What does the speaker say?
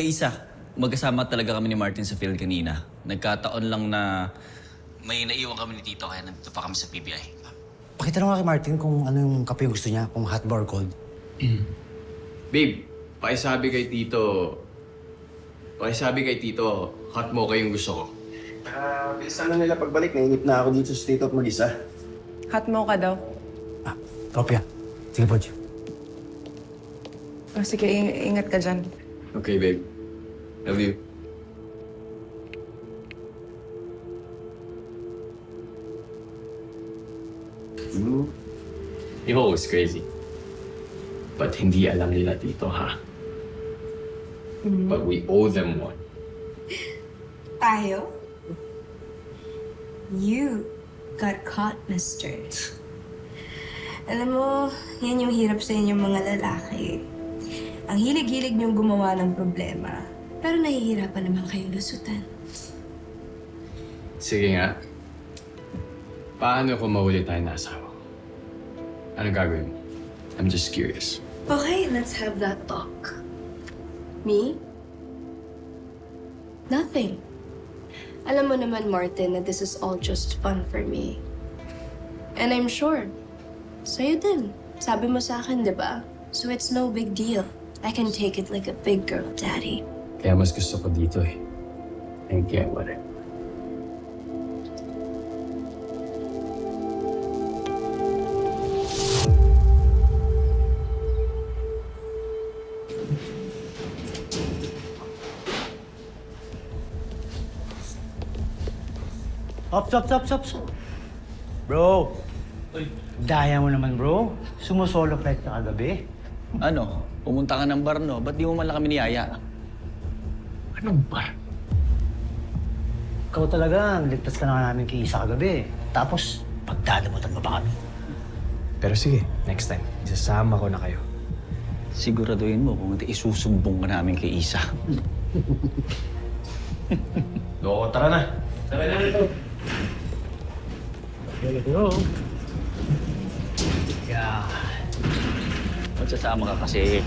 Isa. Magkasama talaga kami ni Martin sa field kanina. Nagkataon lang na may naiwan kami ni Tito kaya nandito pa kami sa PBI. Pakita lang kay Martin kung ano yung kape yung gusto niya, kung hot ba or cold. Babe, pakisabi kay Tito, hot mocha yung gusto ko. Bilisan na nila pagbalik. Nainip na ako dito sa state of mag-isa. Hot mocha daw. Ah, kopya. Sige po, Jim. Oh, sige, ingat ka dyan. Okay, babe. Love you. You know what's crazy? But hindi alam nila Tito, ha? But we owe them one. Tayo? You got caught, mister. Alam mo, yan yung hirap sa inyong mga lalaki. Ang hilig-hilig niyong gumawa ng problema, pero nahihirapan naman kayong lusutan. Sige nga. Paano kung mahuli tayo na asawa? Ano gagawin mo? I'm just curious. Okay, let's have that talk. Me? Nothing. Alam mo naman, Martin, that this is all just fun for me. And I'm sure, sa'yo din. Sabi mo sa akin, di ba? So it's no big deal. I can take it like a big girl, Daddy. Kaya mas gusto ko dito eh. I get what it. Stop. Bro! Daya mo naman, bro. Sumusolo flight ka kagabi. Ano? Pumunta ka ng bar, no? Ba't di mo man lang kami niyaya? Anong bar? Ikaw talaga, niligtas ka na nga namin kay Isa kagabi. Tapos, pagdadamutan mo pa kami. Pero sige, next time. Isasama ko na kayo. Siguraduhin mo kung hindi isusumbong ka namin kay Isa. Loko, tara na. Yeah. Magsasama ka kasi.